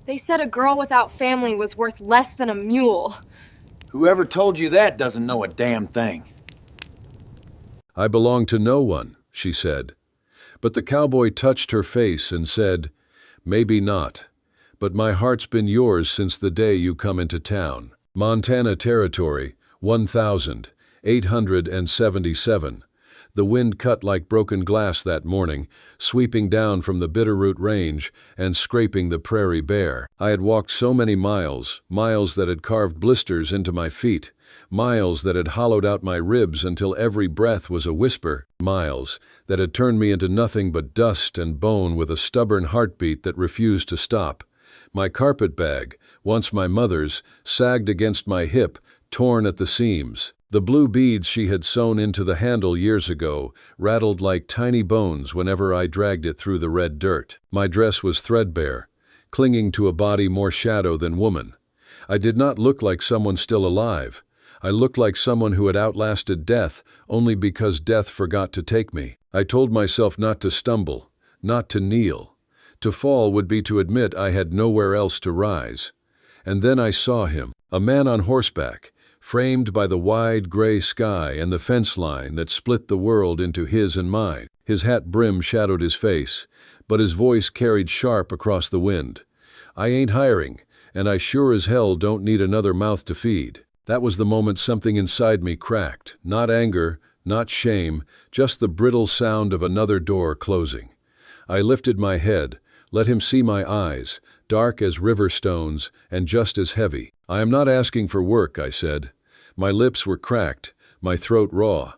They said a girl without family was worth less than a mule. Whoever told you that doesn't know a damn thing. I belong to no one, she said. But the cowboy touched her face and said, maybe not, but my heart's been yours since the day you come into town. Montana Territory, 1,877. The wind cut like broken glass that morning, sweeping down from the Bitterroot Range and scraping the prairie bare. I had walked so many miles, miles that had carved blisters into my feet, miles that had hollowed out my ribs until every breath was a whisper, miles that had turned me into nothing but dust and bone with a stubborn heartbeat that refused to stop. My carpet bag, once my mother's, sagged against my hip, torn at the seams. The blue beads she had sewn into the handle years ago rattled like tiny bones whenever I dragged it through the red dirt. My dress was threadbare, clinging to a body more shadow than woman. I did not look like someone still alive. I looked like someone who had outlasted death only because death forgot to take me. I told myself not to stumble, not to kneel. To fall would be to admit I had nowhere else to rise. And then I saw him, a man on horseback, framed by the wide gray sky and the fence line that split the world into his and mine. His hat brim shadowed his face, but his voice carried sharp across the wind. I ain't hiring, and I sure as hell don't need another mouth to feed. That was the moment something inside me cracked. Not anger, not shame, just the brittle sound of another door closing. I lifted my head, let him see my eyes, dark as river stones and just as heavy. I am not asking for work, I said. My lips were cracked, my throat raw.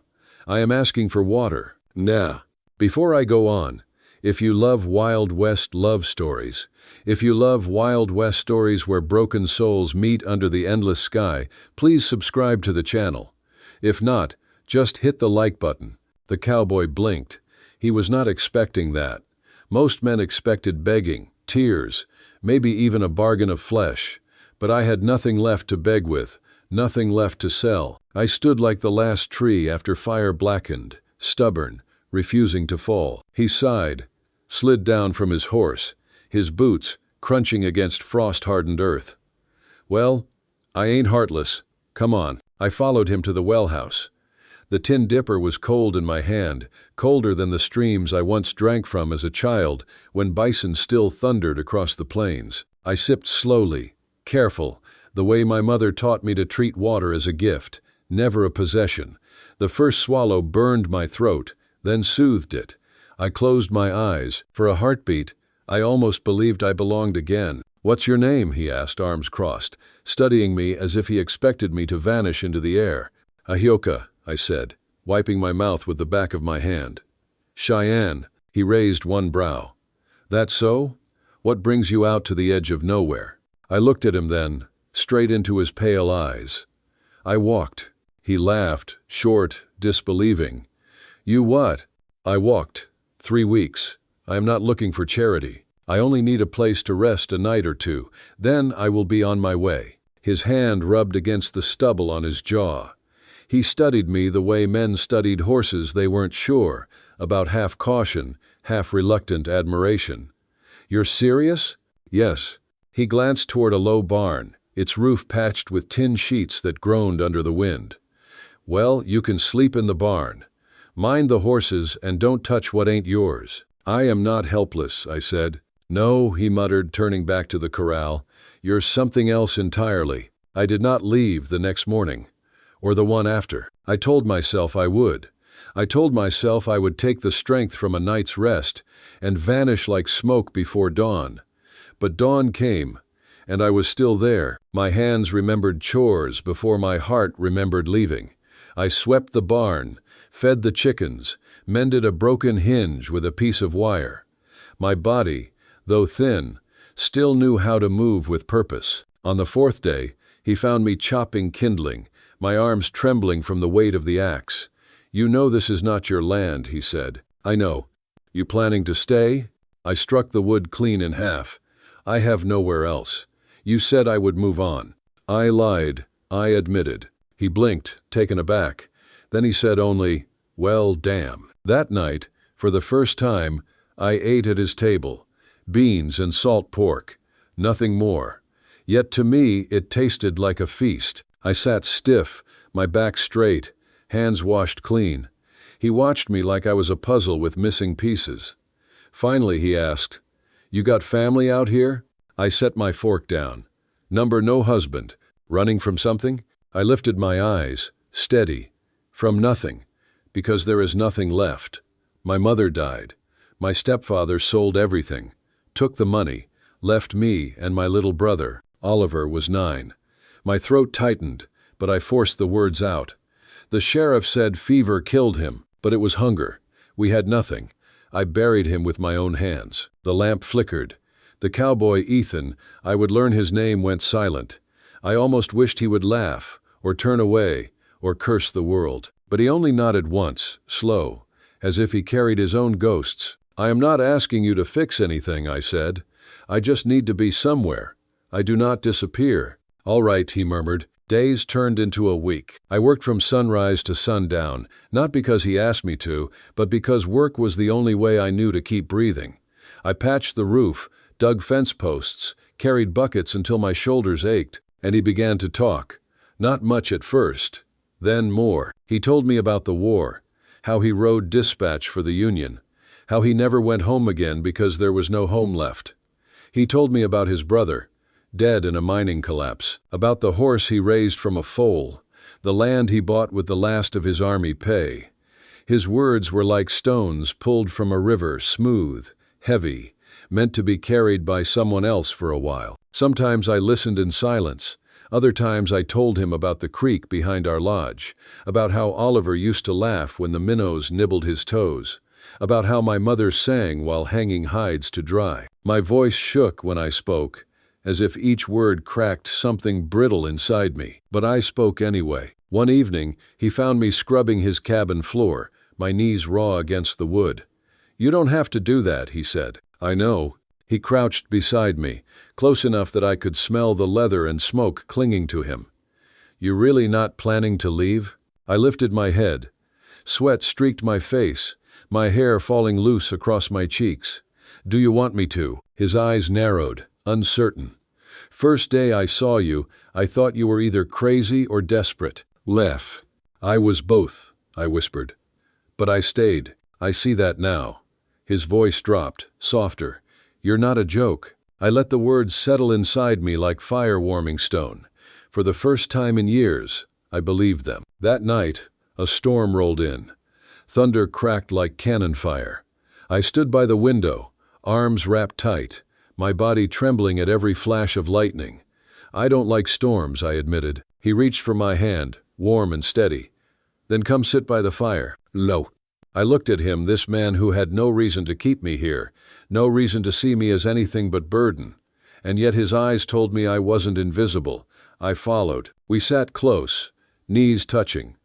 I am asking for water. Nah. Before I go on, if you love Wild West love stories, if you love Wild West stories where broken souls meet under the endless sky, please subscribe to the channel. If not, just hit the like button. The cowboy blinked. He was not expecting that. Most men expected begging, tears, maybe even a bargain of flesh. But I had nothing left to beg with, nothing left to sell. I stood like the last tree after fire blackened, stubborn, refusing to fall. He sighed, slid down from his horse, his boots crunching against frost-hardened earth. Well, I ain't heartless. Come on. I followed him to the well house. The tin dipper was cold in my hand, colder than the streams I once drank from as a child when bison still thundered across the plains. I sipped slowly, careful, the way my mother taught me to treat water as a gift, never a possession. The first swallow burned my throat, then soothed it. I closed my eyes. For a heartbeat, I almost believed I belonged again. What's your name? He asked, arms crossed, studying me as if he expected me to vanish into the air. Ahioka, I said, wiping my mouth with the back of my hand. Cheyenne. He raised one brow. That so? What brings you out to the edge of nowhere? I looked at him then, straight into his pale eyes. I walked. He laughed, short, disbelieving. You what? I walked. 3 weeks. I am not looking for charity. I only need a place to rest a night or two. Then I will be on my way. His hand rubbed against the stubble on his jaw. He studied me the way men studied horses they weren't sure, about half caution, half reluctant admiration. You're serious? Yes. He glanced toward a low barn, its roof patched with tin sheets that groaned under the wind. Well, you can sleep in the barn. Mind the horses and don't touch what ain't yours. I am not helpless, I said. No, he muttered, turning back to the corral. You're something else entirely. I did not leave the next morning. Or the one after. I told myself I would. I told myself I would take the strength from a night's rest and vanish like smoke before dawn. But dawn came, and I was still there. My hands remembered chores before my heart remembered leaving. I swept the barn, fed the chickens, mended a broken hinge with a piece of wire. My body, though thin, still knew how to move with purpose. On the 4th day, he found me chopping kindling, my arms trembling from the weight of the axe. You know this is not your land, he said. I know. You planning to stay? I struck the wood clean in half. I have nowhere else. You said I would move on. I lied. I admitted. He blinked, taken aback. Then he said only, well, damn. That night, for the first time, I ate at his table. Beans and salt pork. nothing more. Yet to me it tasted like a feast. I sat stiff, my back straight, hands washed clean. He watched me like I was a puzzle with missing pieces. Finally he asked, "You got family out here?" I set my fork down. "Number no husband. Running from something?" I lifted my eyes, steady. "From nothing. Because there is nothing left. My mother died. My stepfather sold everything, took the money, left me and my little brother. Oliver was 9. My throat tightened, but I forced the words out. The sheriff said fever killed him, but it was hunger. We had nothing. I buried him with my own hands. The lamp flickered. The cowboy Ethan, I would learn his name, went silent. I almost wished he would laugh, or turn away, or curse the world. But he only nodded once, slow, as if he carried his own ghosts. "I am not asking you to fix anything," I said. "I just need to be somewhere. I do not disappear." "All right," he murmured. Days turned into a week. I worked from sunrise to sundown, not because he asked me to, but because work was the only way I knew to keep breathing. I patched the roof, dug fence posts, carried buckets until my shoulders ached, and he began to talk. Not much at first, then more. He told me about the war, how he rode dispatch for the Union, how he never went home again because there was no home left. He told me about his brother, dead in a mining collapse, about the horse he raised from a foal, the land he bought with the last of his army pay. His words were like stones pulled from a river, smooth, heavy, meant to be carried by someone else for a while. Sometimes I listened in silence. Other times I told him about the creek behind our lodge, about how Oliver used to laugh when the minnows nibbled his toes, about how my mother sang while hanging hides to dry. My voice shook when I spoke, as if each word cracked something brittle inside me. But I spoke anyway. One evening, he found me scrubbing his cabin floor, my knees raw against the wood. "You don't have to do that," he said. "I know." He crouched beside me, close enough that I could smell the leather and smoke clinging to him. "You really not planning to leave?" I lifted my head. Sweat streaked my face, my hair falling loose across my cheeks. "Do you want me to?" His eyes narrowed, uncertain. "First day I saw you, I thought you were either crazy or desperate." "Left." "I was both," I whispered. "But I stayed. I see that now." His voice dropped, softer. "You're not a joke." I let the words settle inside me like fire warming stone. For the first time in years, I believed them. That night, a storm rolled in. Thunder cracked like cannon fire. I stood by the window, arms wrapped tight, my body trembling at every flash of lightning. "I don't like storms," I admitted. He reached for my hand, warm and steady. "Then come sit by the fire." "No." I looked at him, this man who had no reason to keep me here, no reason to see me as anything but burden. And yet his eyes told me I wasn't invisible. I followed. We sat close, knees touching.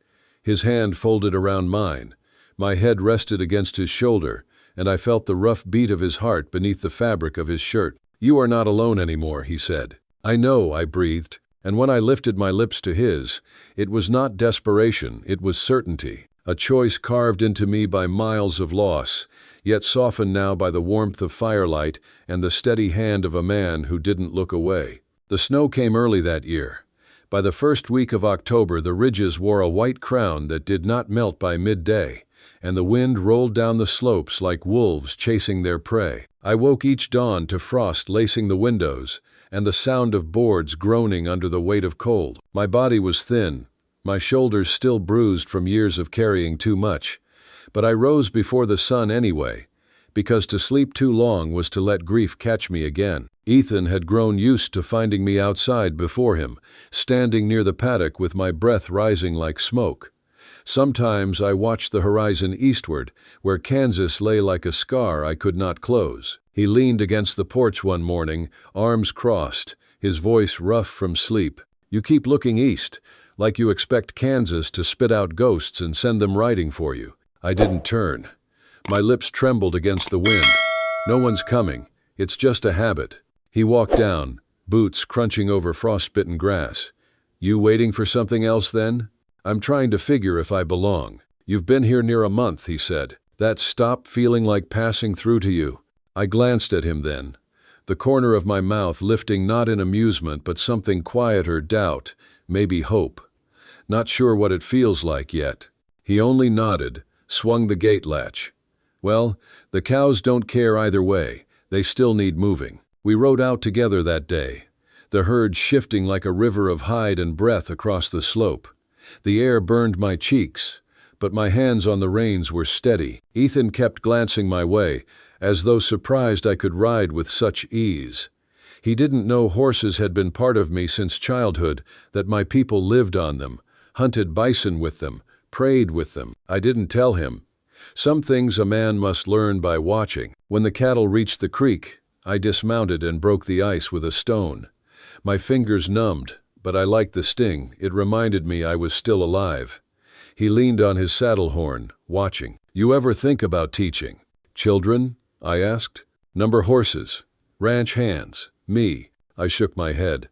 His hand folded around mine. My head rested against his shoulder, and I felt the rough beat of his heart beneath the fabric of his shirt. "You are not alone anymore," he said. "I know," I breathed, and when I lifted my lips to his, it was not desperation, it was certainty. A choice carved into me by miles of loss, yet softened now by the warmth of firelight and the steady hand of a man who didn't look away. The snow came early that year. By the first week of October, the ridges wore a white crown that did not melt by midday, and the wind rolled down the slopes like wolves chasing their prey. I woke each dawn to frost lacing the windows and the sound of boards groaning under the weight of cold. My body was thin, my shoulders still bruised from years of carrying too much, but I rose before the sun anyway, because to sleep too long was to let grief catch me again. Ethan had grown used to finding me outside before him, standing near the paddock with my breath rising like smoke. Sometimes I watched the horizon eastward, where Kansas lay like a scar I could not close. He leaned against the porch one morning, arms crossed, his voice rough from sleep. "You keep looking east, like you expect Kansas to spit out ghosts and send them riding for you." I didn't turn. My lips trembled against the wind. "No one's coming. It's just a habit." He walked down, boots crunching over frostbitten grass. "You waiting for something else then?" "I'm trying to figure if I belong." "You've been here near a month," he said. "That stop feeling like passing through to you?" I glanced at him then. the corner of my mouth lifting not in amusement but something quieter, doubt, maybe hope. Not sure what it feels like yet. He only nodded, swung the gate latch. Well, the cows don't care either way. They still need moving. We rode out together that day, the herd shifting like a river of hide and breath across the slope. The air burned my cheeks, but my hands on the reins were steady. Ethan kept glancing my way, as though surprised I could ride with such ease. He didn't know horses had been part of me since childhood, that my people lived on them, hunted bison with them, prayed with them. I didn't tell him. Some things a man must learn by watching. When the cattle reached the creek, I dismounted and broke the ice with a stone. My fingers numbed, but I liked the sting. It reminded me I was still alive. He leaned on his saddle horn, watching. You ever think about teaching? Children? I asked. Number horses? Ranch hands? Me? I shook my head.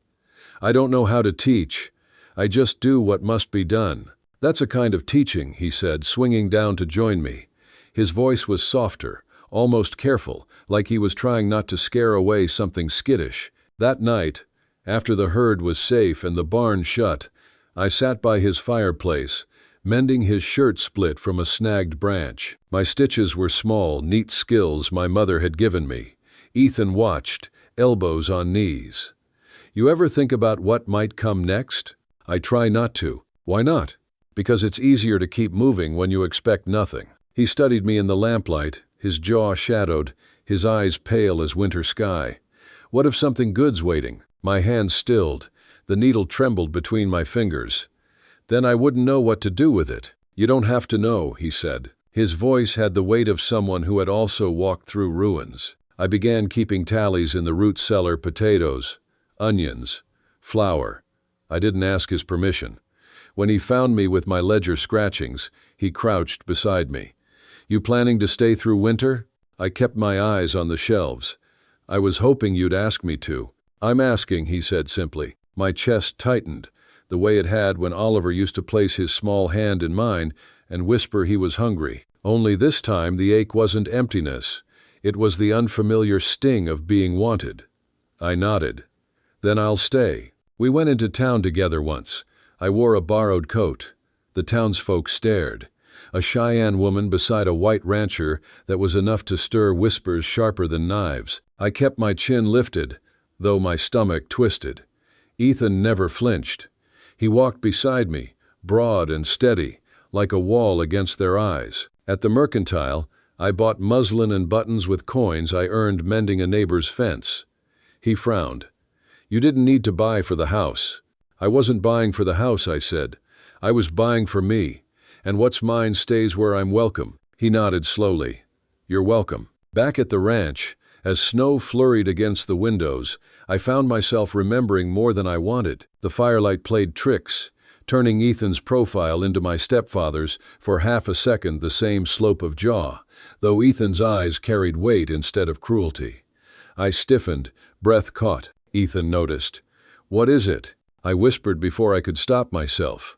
I don't know how to teach. I just do what must be done. That's a kind of teaching, he said, swinging down to join me. His voice was softer, almost careful, like he was trying not to scare away something skittish. That night, after the herd was safe and the barn shut, I sat by his fireplace, mending his shirt split from a snagged branch. My stitches were small, neat skills my mother had given me. Ethan watched, elbows on knees. You ever think about what might come next? I try not to. Why not? Because it's easier to keep moving when you expect nothing. He studied me in the lamplight, his jaw shadowed, his eyes pale as winter sky. What if something good's waiting? My hand stilled. The needle trembled between my fingers. Then I wouldn't know what to do with it. You don't have to know, he said. His voice had the weight of someone who had also walked through ruins. I began keeping tallies in the root cellar: potatoes, onions, flour. I didn't ask his permission. When he found me with my ledger scratchings, he crouched beside me. You planning to stay through winter? I kept my eyes on the shelves. I was hoping you'd ask me to. I'm asking, he said simply. My chest tightened, the way it had when Oliver used to place his small hand in mine and whisper he was hungry. Only this time the ache wasn't emptiness. It was the unfamiliar sting of being wanted. I nodded. Then I'll stay. We went into town together once. I wore a borrowed coat. The townsfolk stared. A Cheyenne woman beside a white rancher that was enough to stir whispers sharper than knives. I kept my chin lifted, though my stomach twisted. Ethan never flinched. He walked beside me, broad and steady, like a wall against their eyes. At the mercantile, I bought muslin and buttons with coins I earned mending a neighbor's fence. He frowned. You didn't need to buy for the house. I wasn't buying for the house, I said. I was buying for me. And what's mine stays where I'm welcome. He nodded slowly. You're welcome. Back at the ranch, as snow flurried against the windows, I found myself remembering more than I wanted. The firelight played tricks, turning Ethan's profile into my stepfather's for half a second, the same slope of jaw, though Ethan's eyes carried weight instead of cruelty. I stiffened, breath caught. Ethan noticed. What is it? I whispered before I could stop myself.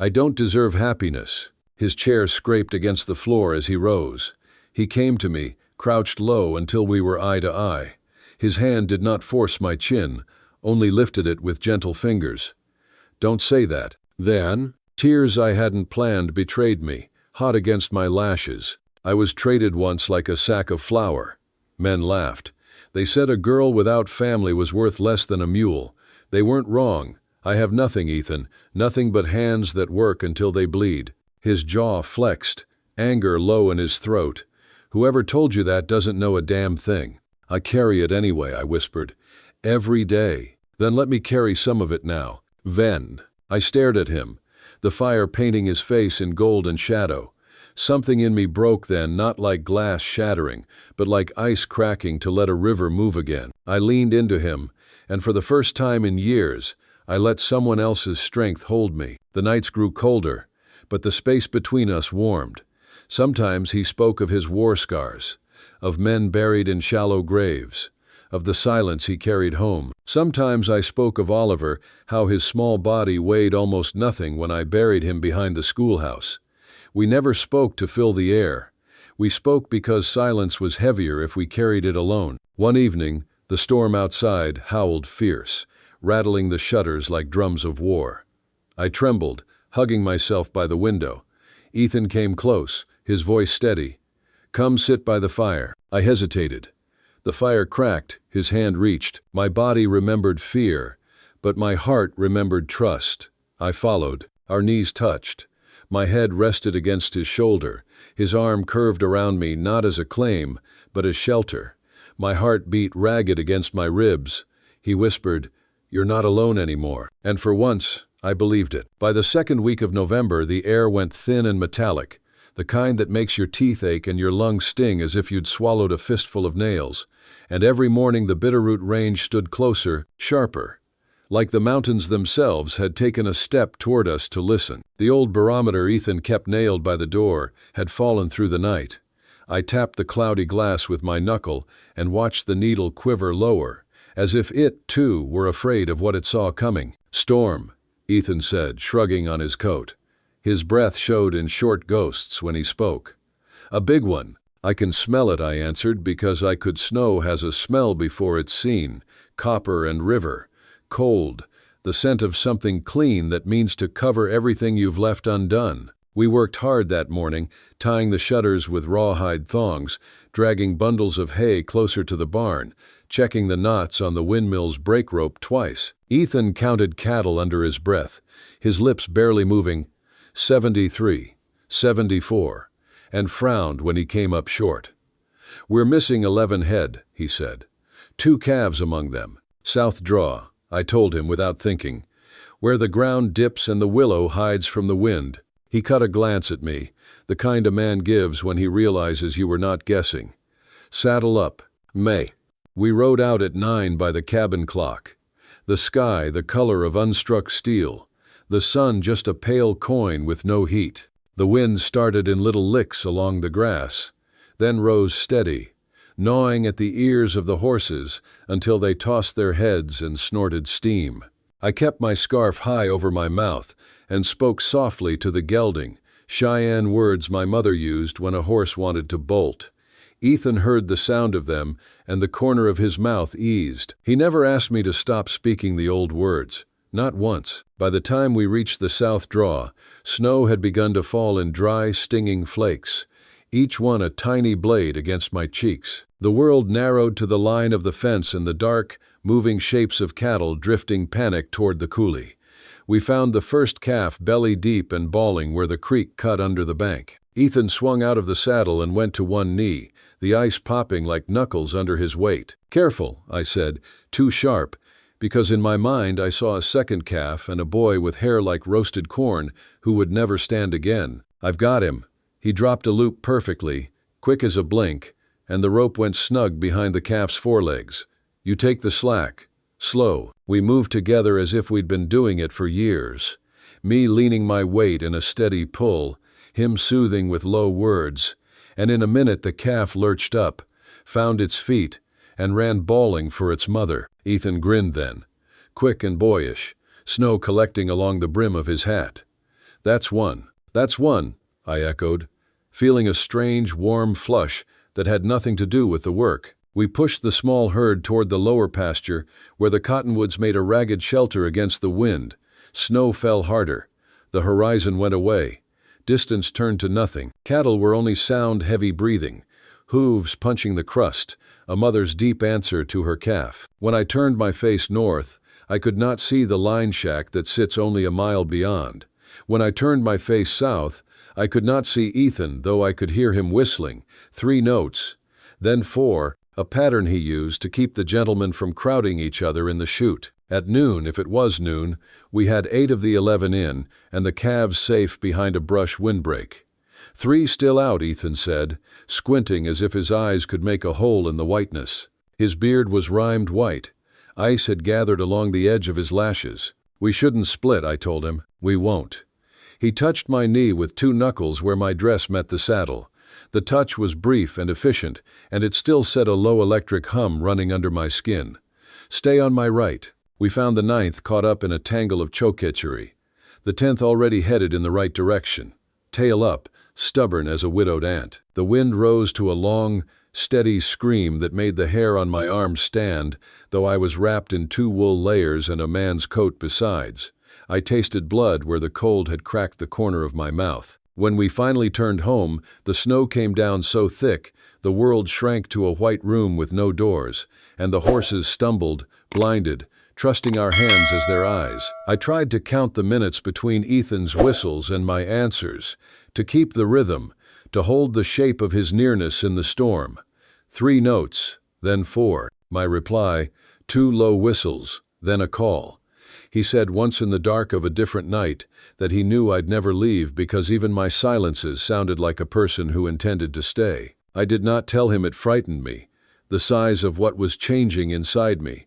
I don't deserve happiness. His chair scraped against the floor as he rose. He came to me, crouched low until we were eye to eye. His hand did not force my chin, only lifted it with gentle fingers. Don't say that. Then, tears I hadn't planned betrayed me, hot against my lashes. I was traded once like a sack of flour. Men laughed. They said a girl without family was worth less than a mule. They weren't wrong. I have nothing, Ethan, nothing but hands that work until they bleed. His jaw flexed, anger low in his throat. Whoever told you that doesn't know a damn thing. I carry it anyway, I whispered. Every day. Then let me carry some of it now. Ven. I stared at him, the fire painting his face in gold and shadow. Something in me broke then, not like glass shattering, but like ice cracking to let a river move again. I leaned into him, and for the first time in years, I let someone else's strength hold me. The nights grew colder, but the space between us warmed. Sometimes he spoke of his war scars, of men buried in shallow graves, of the silence he carried home. Sometimes I spoke of Oliver, how his small body weighed almost nothing when I buried him behind the schoolhouse. We never spoke to fill the air. We spoke because silence was heavier if we carried it alone. One evening, The storm outside howled fierce, rattling the shutters like drums of war. I trembled, hugging myself by the window. Ethan came close, his voice steady. "Come sit by the fire." I hesitated. The fire cracked, his hand reached. My body remembered fear, but my heart remembered trust. I followed. Our knees touched. My head rested against his shoulder. His arm curved around me not as a claim, but as shelter. My heart beat ragged against my ribs. He whispered, "You're not alone anymore." And for once, I believed it. By the second week of November, the air went thin and metallic, the kind that makes your teeth ache and your lungs sting as if you'd swallowed a fistful of nails. And every morning the Bitterroot Range stood closer, sharper, like the mountains themselves had taken a step toward us to listen. The old barometer Ethan kept nailed by the door had fallen through the night. I tapped the cloudy glass with my knuckle and watched the needle quiver lower, as if it, too, were afraid of what it saw coming. "Storm," Ethan said, shrugging on his coat. His breath showed in short ghosts when he spoke. "A big one." "I can smell it," I answered, because snow has a smell before it's seen, copper and river. Cold, the scent of something clean that means to cover everything you've left undone. We worked hard that morning, tying the shutters with rawhide thongs, dragging bundles of hay closer to the barn, checking the knots on the windmill's brake rope twice. Ethan counted cattle under his breath, his lips barely moving. 73, 74, and frowned when he came up short. "We're missing 11 head," he said. "2 calves among them. South draw," I told him without thinking, "where the ground dips and the willow hides from the wind." He cut a glance at me, the kind a man gives when he realizes you were not guessing. "Saddle up, May." We rode out at 9 by the cabin clock. The sky the color of unstruck steel, the sun just a pale coin with no heat. The wind started in little licks along the grass, then rose steady, gnawing at the ears of the horses until they tossed their heads and snorted steam. I kept my scarf high over my mouth and spoke softly to the gelding, Cheyenne words my mother used when a horse wanted to bolt. Ethan heard the sound of them, and the corner of his mouth eased. He never asked me to stop speaking the old words, not once. By the time we reached the south draw, snow had begun to fall in dry, stinging flakes, each one a tiny blade against my cheeks. The world narrowed to the line of the fence and the dark, moving shapes of cattle drifting panic toward the coulee. We found the first calf belly deep and bawling where the creek cut under the bank. Ethan swung out of the saddle and went to one knee, the ice popping like knuckles under his weight. "Careful," I said, too sharp, because in my mind I saw a second calf and a boy with hair like roasted corn who would never stand again. "I've got him." He dropped a loop perfectly, quick as a blink, and the rope went snug behind the calf's forelegs. "You take the slack. Slow." We moved together as if we'd been doing it for years, me leaning my weight in a steady pull, him soothing with low words, and in a minute the calf lurched up, found its feet, and ran bawling for its mother. Ethan grinned then, quick and boyish, snow collecting along the brim of his hat. "That's one." "That's one," I echoed, feeling a strange, warm flush that had nothing to do with the work. We pushed the small herd toward the lower pasture, where the cottonwoods made a ragged shelter against the wind. Snow fell harder. The horizon went away. Distance turned to nothing. Cattle were only sound, heavy breathing, hooves punching the crust, a mother's deep answer to her calf. When I turned my face north, I could not see the line shack that sits only a mile beyond. When I turned my face south, I could not see Ethan, though I could hear him whistling, 3 notes, then 4, a pattern he used to keep the gentlemen from crowding each other in the chute. At noon, if it was noon, we had 8 of the 11 in, and the calves safe behind a brush windbreak. 3 still out, Ethan said, squinting as if his eyes could make a hole in the whiteness. His beard was rimed white. Ice had gathered along the edge of his lashes. "We shouldn't split," I told him. "We won't." He touched my knee with 2 knuckles where my dress met the saddle. The touch was brief and efficient, and it still set a low electric hum running under my skin. "Stay on my right." We found the 9th caught up in a tangle of choketchery. The 10th already headed in the right direction, tail up, stubborn as a widowed ant. The wind rose to a long, steady scream that made the hair on my arms stand, though I was wrapped in 2 wool layers and a man's coat besides. I tasted blood where the cold had cracked the corner of my mouth. When we finally turned home, the snow came down so thick, the world shrank to a white room with no doors, and the horses stumbled, blinded, trusting our hands as their eyes. I tried to count the minutes between Ethan's whistles and my answers, to keep the rhythm, to hold the shape of his nearness in the storm. 3 notes, then 4. My reply, 2 low whistles, then a call. He said once in the dark of a different night that he knew I'd never leave because even my silences sounded like a person who intended to stay. I did not tell him it frightened me, the size of what was changing inside me,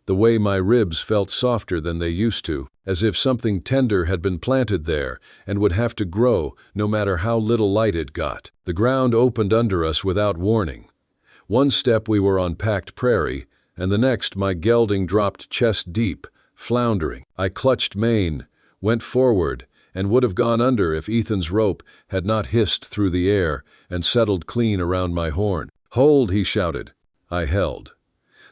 the way my ribs felt softer than they used to, as if something tender had been planted there and would have to grow no matter how little light it got. The ground opened under us without warning. One step we were on packed prairie, and the next my gelding dropped chest deep, floundering. I clutched mane, went forward, and would have gone under if Ethan's rope had not hissed through the air and settled clean around my horn. "Hold," he shouted. I held.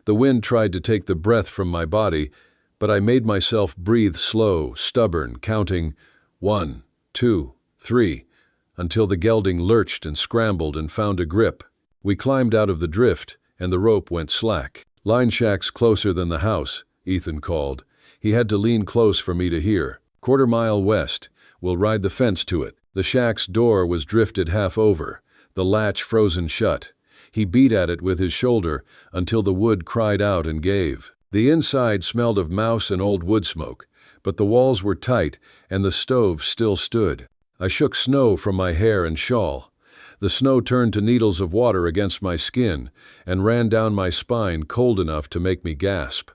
The wind tried to take the breath from my body, but I made myself breathe slow, stubborn, counting 1, 2, 3, until the gelding lurched and scrambled and found a grip. We climbed out of the drift, and the rope went slack. "Line shack's closer than the house," Ethan called. He had to lean close for me to hear. "Quarter mile west. We'll ride the fence to it." The shack's door was drifted half over, the latch frozen shut. He beat at it with his shoulder until the wood cried out and gave. The inside smelled of mouse and old wood smoke, but the walls were tight and the stove still stood. I shook snow from my hair and shawl. The snow turned to needles of water against my skin and ran down my spine cold enough to make me gasp.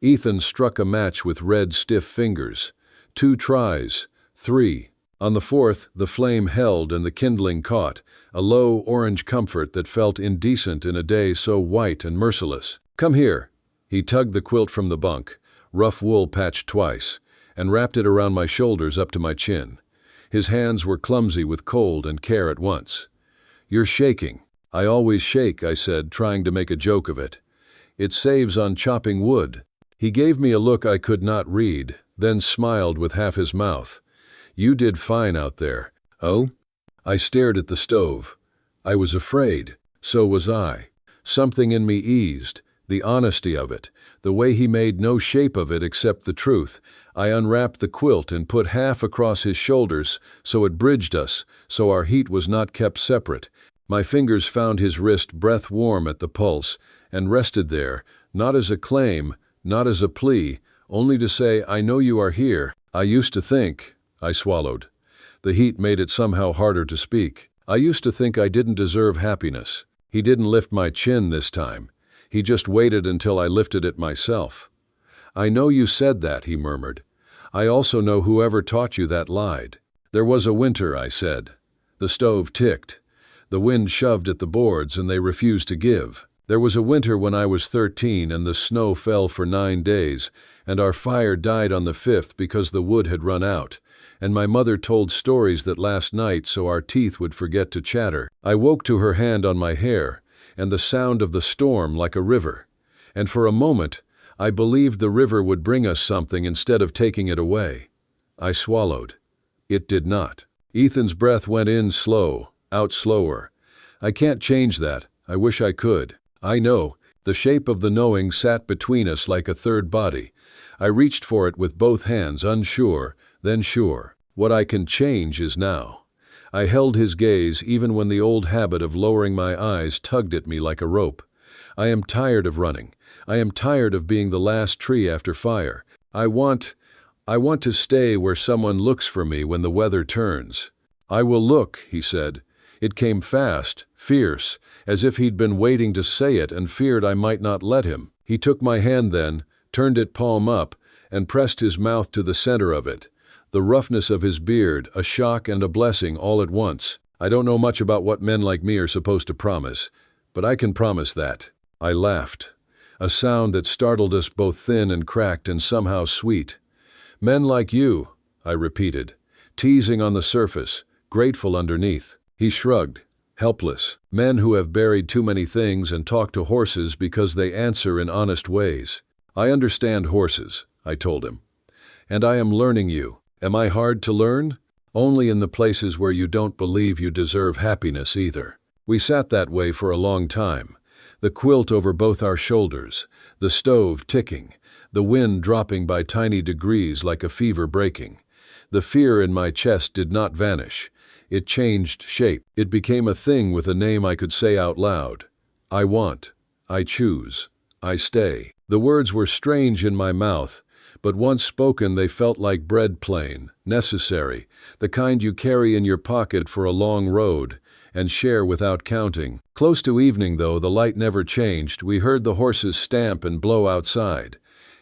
Ethan struck a match with red, stiff fingers. 2 tries, 3. On the 4th, the flame held and the kindling caught, a low orange comfort that felt indecent in a day so white and merciless. "Come here." He tugged the quilt from the bunk, rough wool patched twice, and wrapped it around my shoulders up to my chin. His hands were clumsy with cold and care at once. "You're shaking." "I always shake," I said, trying to make a joke of it. "It saves on chopping wood." He gave me a look I could not read, then smiled with half his mouth. "You did fine out there." "Oh?" I stared at the stove. I was afraid. So was I. Something in me eased, the honesty of it, the way he made no shape of it except the truth. I unwrapped the quilt and put half across his shoulders so it bridged us, so our heat was not kept separate. My fingers found his wrist breath warm at the pulse and rested there, not as a claim, not as a plea, only to say, "I know you are here." "I used to think," I swallowed. The heat made it somehow harder to speak. "I used to think I didn't deserve happiness." He didn't lift my chin this time. He just waited until I lifted it myself. "I know you said that," he murmured. "I also know whoever taught you that lied." "There was a winter," I said. The stove ticked. The wind shoved at the boards and they refused to give. "There was a winter when I was 13 and the snow fell for 9 days, and our fire died on the 5th because the wood had run out, and my mother told stories that last night so our teeth would forget to chatter." I woke to her hand on my hair, and the sound of the storm like a river. And for a moment, I believed the river would bring us something instead of taking it away. I swallowed. It did not. Ethan's breath went in slow, out slower. "I can't change that. I wish I could." "I know." The shape of the knowing sat between us like a third body. I reached for it with both hands, unsure, then sure. "What I can change is now." I held his gaze even when the old habit of lowering my eyes tugged at me like a rope. "I am tired of running. I am tired of being the last tree after fire. I want to stay where someone looks for me when the weather turns." "I will look," he said. It came fast, fierce, as if he'd been waiting to say it and feared I might not let him. He took my hand then, turned it palm up, and pressed his mouth to the center of it. The roughness of his beard, a shock and a blessing all at once. "I don't know much about what men like me are supposed to promise, but I can promise that." I laughed. A sound that startled us both, thin and cracked and somehow sweet. "Men like you," I repeated, teasing on the surface, grateful underneath. He shrugged. helpless. Men who have buried too many things and talk to horses because they answer in honest ways. I understand horses, I told him. And I am learning you. Am I hard to learn? Only in the places where you don't believe you deserve happiness either. We sat that way for a long time. The quilt over both our shoulders, the stove ticking, the wind dropping by tiny degrees like a fever breaking. The fear in my chest did not vanish. It changed shape. It became a thing with a name I could say out loud. I want. I choose. I stay. The words were strange in my mouth, but once spoken they felt like bread plain, necessary, the kind you carry in your pocket for a long road and share without counting. Close to evening, though, the light never changed. We heard the horses stamp and blow outside.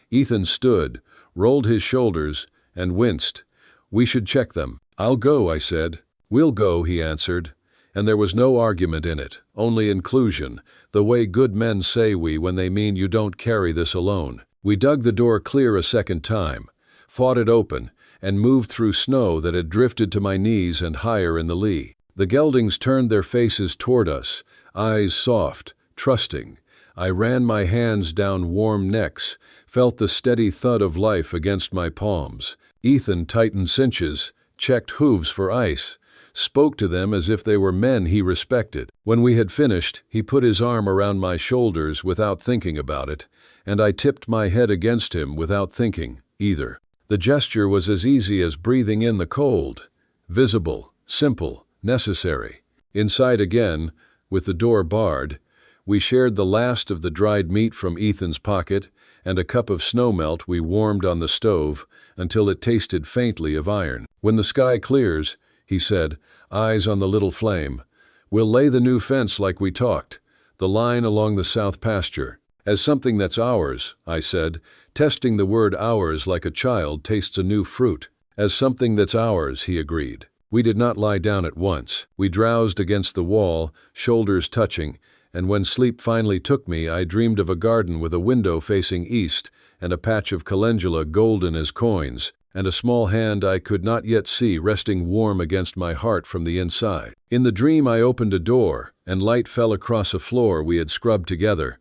Ethan stood, rolled his shoulders, and winced. We should check them. I'll go, I said. We'll go, he answered. And there was no argument in it, only inclusion, the way good men say we when they mean you don't carry this alone. We dug the door clear a second time, fought it open, and moved through snow that had drifted to my knees and higher in the lee. The geldings turned their faces toward us, eyes soft, trusting. I ran my hands down warm necks, felt the steady thud of life against my palms. Ethan tightened cinches, checked hooves for ice, spoke to them as if they were men he respected. When we had finished, he put his arm around my shoulders without thinking about it, and I tipped my head against him without thinking, either. The gesture was as easy as breathing in the cold. Visible, simple, necessary. Inside again, with the door barred, we shared the last of the dried meat from Ethan's pocket and a cup of snowmelt we warmed on the stove until it tasted faintly of iron. When the sky clears, he said, eyes on the little flame, we'll lay the new fence like we talked, the line along the south pasture. As something that's ours, I said, testing the word ours like a child tastes a new fruit. As something that's ours, he agreed. We did not lie down at once. We drowsed against the wall, shoulders touching, and when sleep finally took me, I dreamed of a garden with a window facing east and a patch of calendula golden as coins, and a small hand I could not yet see resting warm against my heart from the inside. In the dream I opened a door, and light fell across a floor we had scrubbed together,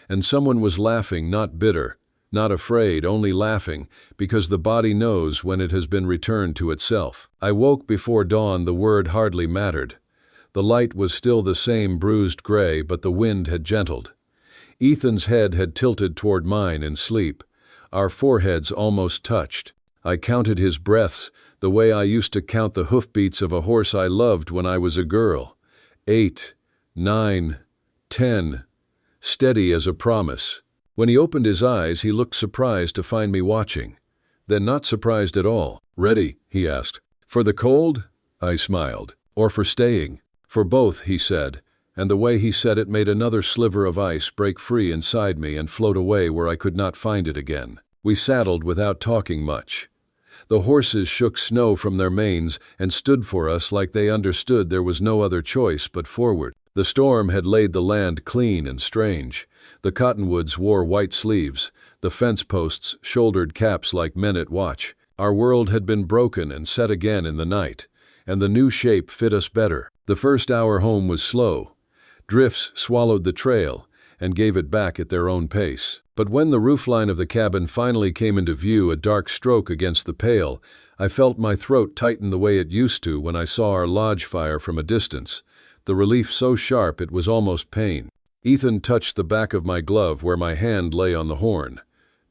and someone was laughing, not bitter, not afraid, only laughing, because the body knows when it has been returned to itself. I woke before dawn. The word hardly mattered. The light was still the same bruised gray, but the wind had gentled. Ethan's head had tilted toward mine in sleep. Our foreheads almost touched. I counted his breaths the way I used to count the hoofbeats of a horse I loved when I was a girl. 8, 9, 10, steady as a promise. When he opened his eyes, he looked surprised to find me watching. Then not surprised at all. Ready, he asked. For the cold? I smiled. Or for staying? For both, he said, and the way he said it made another sliver of ice break free inside me and float away where I could not find it again. We saddled without talking much. The horses shook snow from their manes and stood for us like they understood there was no other choice but forward. The storm had laid the land clean and strange. The cottonwoods wore white sleeves. The fence posts shouldered caps like men at watch. Our world had been broken and set again in the night, and the new shape fit us better. The first hour home was slow. Drifts swallowed the trail and gave it back at their own pace. But when the roofline of the cabin finally came into view, a dark stroke against the pale, I felt my throat tighten the way it used to when I saw our lodge fire from a distance, the relief so sharp it was almost pain. Ethan touched the back of my glove where my hand lay on the horn.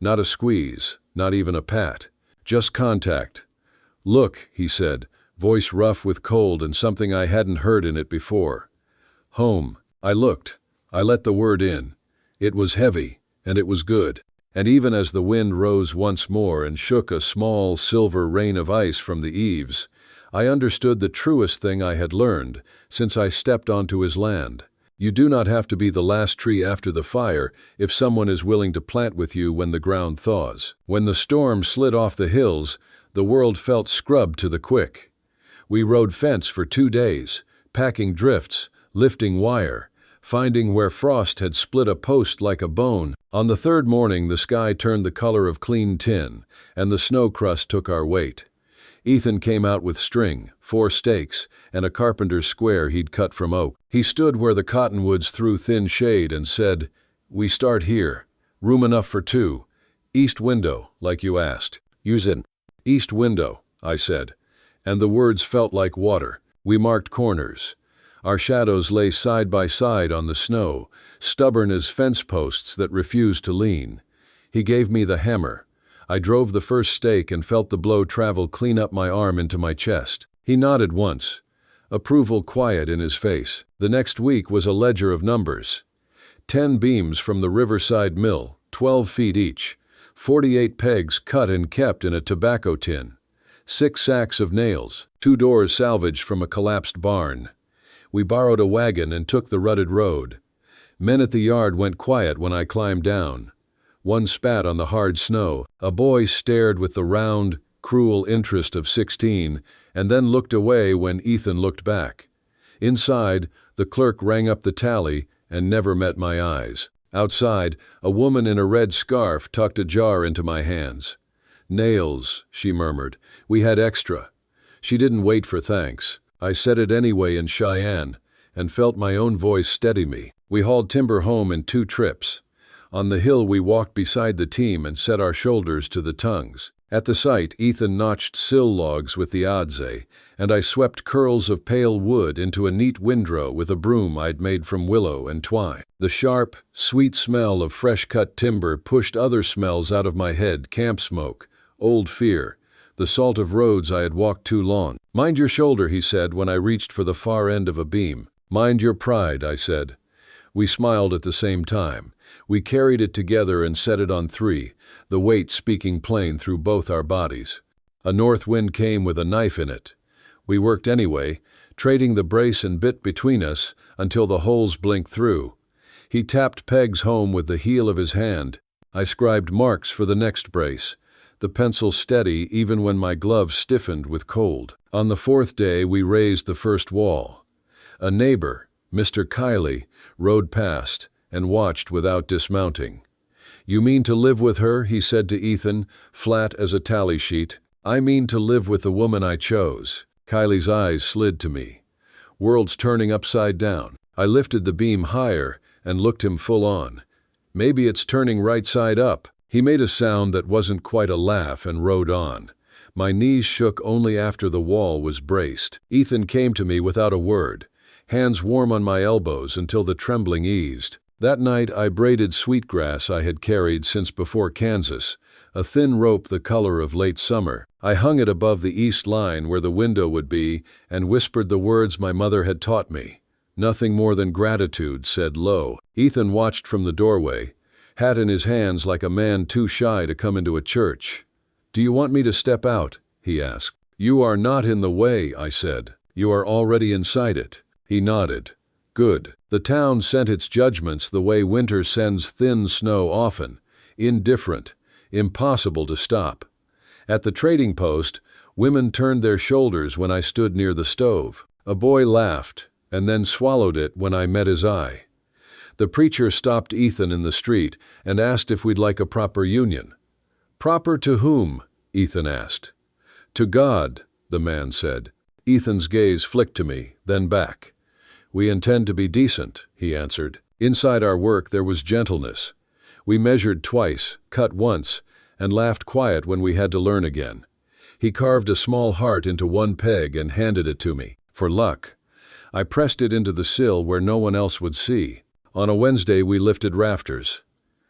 Not a squeeze, not even a pat. Just contact. Look, he said, voice rough with cold and something I hadn't heard in it before. Home. I looked. I let the word in. It was heavy, and it was good. And even as the wind rose once more and shook a small silver rain of ice from the eaves, I understood the truest thing I had learned since I stepped onto his land. You do not have to be the last tree after the fire if someone is willing to plant with you when the ground thaws. When the storm slid off the hills, the world felt scrubbed to the quick. We rode fence for 2 days, packing drifts, lifting wire, finding where frost had split a post like a bone. On the third morning, the sky turned the color of clean tin, and the snow crust took our weight. Ethan came out with string, 4 stakes, and a carpenter's square he'd cut from oak. He stood where the cottonwoods threw thin shade and said, "We start here. Room enough for 2. East window, like you asked." "Use it." "East window," I said, and the words felt like water. We marked corners. Our shadows lay side by side on the snow, stubborn as fence posts that refused to lean. He gave me the hammer. I drove the first stake and felt the blow travel clean up my arm into my chest. He nodded once, approval quiet in his face. The next week was a ledger of numbers. 10 beams from the Riverside Mill, 12 feet each, 48 pegs cut and kept in a tobacco tin, 6 sacks of nails, 2 doors salvaged from a collapsed barn. We borrowed a wagon and took the rutted road. Men at the yard went quiet when I climbed down. One spat on the hard snow. A boy stared with the round, cruel interest of 16, and then looked away when Ethan looked back. Inside, the clerk rang up the tally and never met my eyes. Outside, a woman in a red scarf tucked a jar into my hands. "Nails," she murmured. "We had extra." She didn't wait for thanks. I said it anyway in Cheyenne, and felt my own voice steady me. We hauled timber home in 2 trips. On the hill we walked beside the team and set our shoulders to the tongues. At the site, Ethan notched sill logs with the adze, and I swept curls of pale wood into a neat windrow with a broom I'd made from willow and twine. The sharp, sweet smell of fresh-cut timber pushed other smells out of my head: camp smoke, old fear, the salt of roads I had walked too long. "Mind your shoulder," he said when I reached for the far end of a beam. "Mind your pride," I said. We smiled at the same time. We carried it together and set it on 3, the weight speaking plain through both our bodies. A north wind came with a knife in it. We worked anyway, trading the brace and bit between us until the holes blinked through. He tapped pegs home with the heel of his hand. I scribed marks for the next brace, the pencil steady even when my gloves stiffened with cold. On the 4th day we raised the first wall. A neighbor, Mr. Kiley, rode past and watched without dismounting. "You mean to live with her?" he said to Ethan, flat as a tally sheet. "I mean to live with the woman I chose." Kiley's eyes slid to me. Worlds turning upside down. I lifted the beam higher and looked him full on. "Maybe it's turning right side up." He made a sound that wasn't quite a laugh and rode on. My knees shook only after the wall was braced. Ethan came to me without a word, hands warm on my elbows until the trembling eased. That night I braided sweetgrass I had carried since before Kansas, a thin rope the color of late summer. I hung it above the east line where the window would be and whispered the words my mother had taught me. "Nothing more than gratitude," said low. Ethan watched from the doorway, hat in his hands like a man too shy to come into a church. "Do you want me to step out?" he asked. "You are not in the way," I said. "You are already inside it." He nodded. "Good." The town sent its judgments the way winter sends thin snow often, indifferent, impossible to stop. At the trading post, women turned their shoulders when I stood near the stove. A boy laughed, and then swallowed it when I met his eye. The preacher stopped Ethan in the street and asked if we'd like a proper union. "Proper to whom?" Ethan asked. "To God," the man said. Ethan's gaze flicked to me, then back. "We intend to be decent," he answered. Inside our work there was gentleness. We measured twice, cut once, and laughed quiet when we had to learn again. He carved a small heart into one peg and handed it to me. For luck. I pressed it into the sill where no one else would see. On a Wednesday we lifted rafters.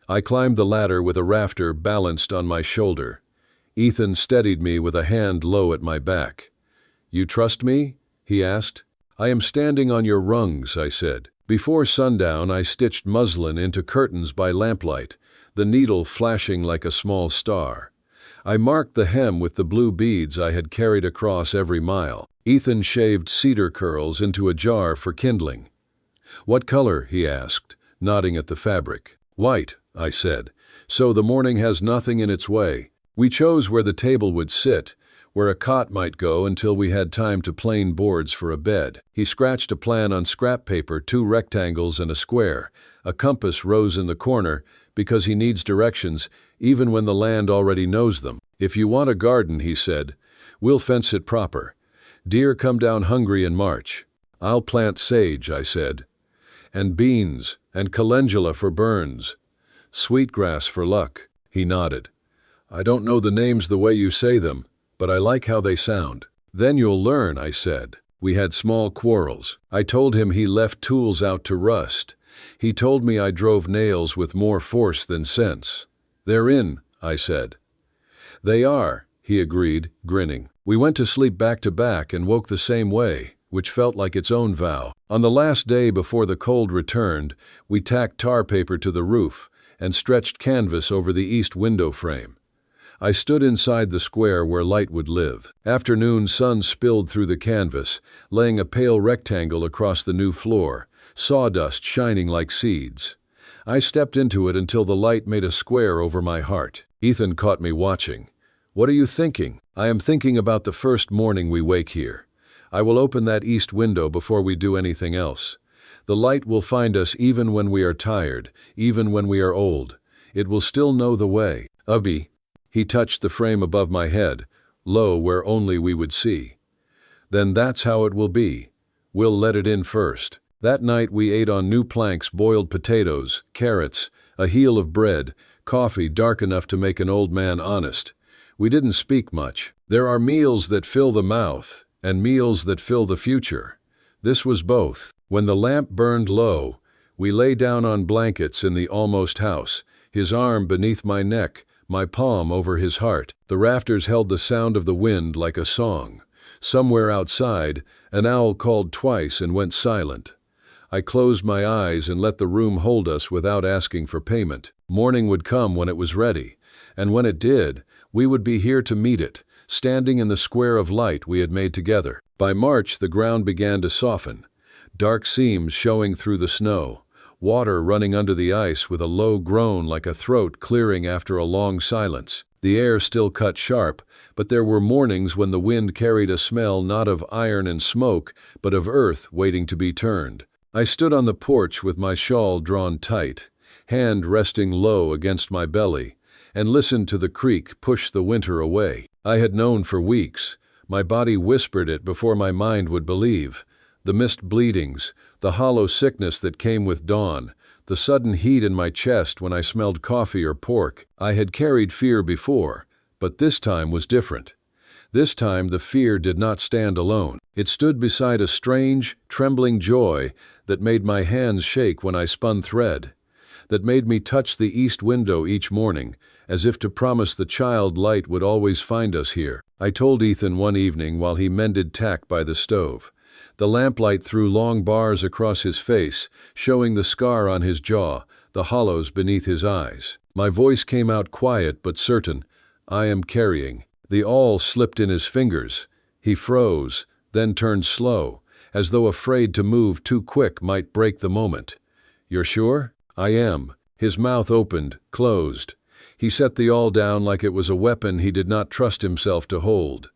I climbed the ladder with a rafter balanced on my shoulder. Ethan steadied me with a hand low at my back. "You trust me?" he asked. "I am standing on your rungs," I said. Before sundown I stitched muslin into curtains by lamplight, the needle flashing like a small star. I marked the hem with the blue beads I had carried across every mile. Ethan shaved cedar curls into a jar for kindling. "What color?" he asked, nodding at the fabric. "White," I said, "so the morning has nothing in its way." We chose where the table would sit, where a cot might go until we had time to plane boards for a bed. He scratched a plan on scrap paper, 2 rectangles and a square. A compass rose in the corner because he needs directions even when the land already knows them. "If you want a garden," he said, We'll fence it proper. Deer come down hungry in March. I'll plant sage, I said. And beans, and calendula for burns. Sweetgrass for luck, he nodded. I don't know the names the way you say them, but I like how they sound. Then you'll learn, I said. We had small quarrels. I told him he left tools out to rust. He told me I drove nails with more force than sense. They're in, I said. They are, he agreed, grinning. We went to sleep back to back and woke the same way, which felt like its own vow. On the last day before the cold returned, we tacked tar paper to the roof and stretched canvas over the east window frame. I stood inside the square where light would live. Afternoon sun spilled through the canvas, laying a pale rectangle across the new floor, sawdust shining like seeds. I stepped into it until the light made a square over my heart. Ethan caught me watching. What are you thinking? I am thinking about the first morning we wake here. I will open that east window before we do anything else. The light will find us even when we are tired, even when we are old. It will still know the way. Ubby. He touched the frame above my head, low where only we would see. Then that's how it will be. We'll let it in first. That night we ate on new planks boiled potatoes, carrots, a heel of bread, coffee dark enough to make an old man honest. We didn't speak much. There are meals that fill the mouth, and meals that fill the future. This was both. When the lamp burned low, we lay down on blankets in the almost house, his arm beneath my neck, my palm over his heart. The rafters held the sound of the wind like a song. Somewhere outside, an owl called twice and went silent. I closed my eyes and let the room hold us without asking for payment. Morning would come when it was ready, and when it did, we would be here to meet it, standing in the square of light we had made together. By March, the ground began to soften, dark seams showing through the snow, water running under the ice with a low groan like a throat clearing after a long silence. The air still cut sharp, but there were mornings when the wind carried a smell not of iron and smoke, but of earth waiting to be turned. I stood on the porch with my shawl drawn tight, hand resting low against my belly, and listened to the creek push the winter away. I had known for weeks. My body whispered it before my mind would believe. The missed bleedings, the hollow sickness that came with dawn, the sudden heat in my chest when I smelled coffee or pork. I had carried fear before, but this time was different. This time the fear did not stand alone. It stood beside a strange, trembling joy that made my hands shake when I spun thread, that made me touch the east window each morning, as if to promise the child light would always find us here. I told Ethan one evening while he mended tack by the stove. The lamplight threw long bars across his face, showing the scar on his jaw, the hollows beneath his eyes. My voice came out quiet but certain. I am carrying. The awl slipped in his fingers. He froze, then turned slow, as though afraid to move too quick might break the moment. You're sure? I am. His mouth opened, closed. He set the awl down like it was a weapon he did not trust himself to hold.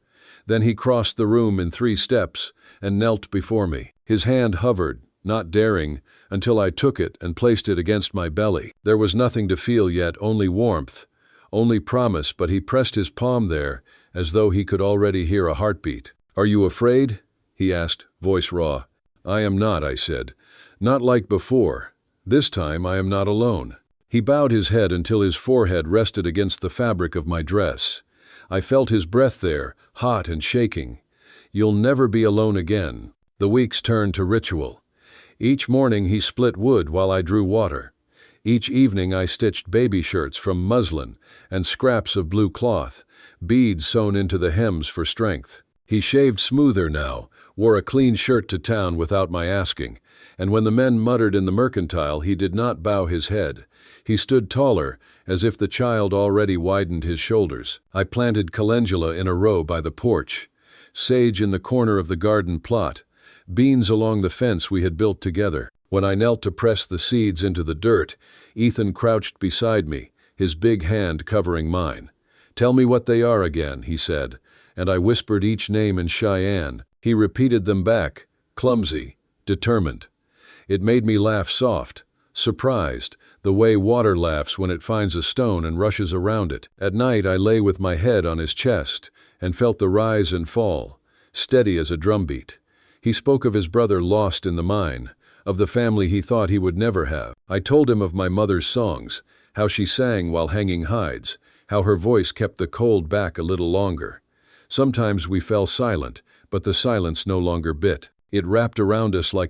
Then he crossed the room in 3 steps and knelt before me. His hand hovered, not daring, until I took it and placed it against my belly. There was nothing to feel yet, only warmth, only promise, but he pressed his palm there as though he could already hear a heartbeat. Are you afraid? He asked, voice raw. I am not, I said. Not like before. This time I am not alone. He bowed his head until his forehead rested against the fabric of my dress. I felt his breath there, hot and shaking. You'll never be alone again. The weeks turned to ritual. Each morning he split wood while I drew water. Each evening I stitched baby shirts from muslin and scraps of blue cloth, beads sewn into the hems for strength. He shaved smoother now, wore a clean shirt to town without my asking, and when the men muttered in the mercantile, he did not bow his head. He stood taller, as if the child already widened his shoulders. I planted calendula in a row by the porch, sage in the corner of the garden plot, beans along the fence we had built together. When I knelt to press the seeds into the dirt, Ethan crouched beside me, his big hand covering mine. Tell me what they are again, he said, and I whispered each name in Cheyenne. He repeated them back, clumsy, determined. It made me laugh soft, surprised, the way water laughs when it finds a stone and rushes around it. At night I lay with my head on his chest and felt the rise and fall, steady as a drumbeat. He spoke of his brother lost in the mine, of the family he thought he would never have. I told him of my mother's songs, how she sang while hanging hides, how her voice kept the cold back a little longer. Sometimes we fell silent, but the silence no longer bit. It wrapped around us like an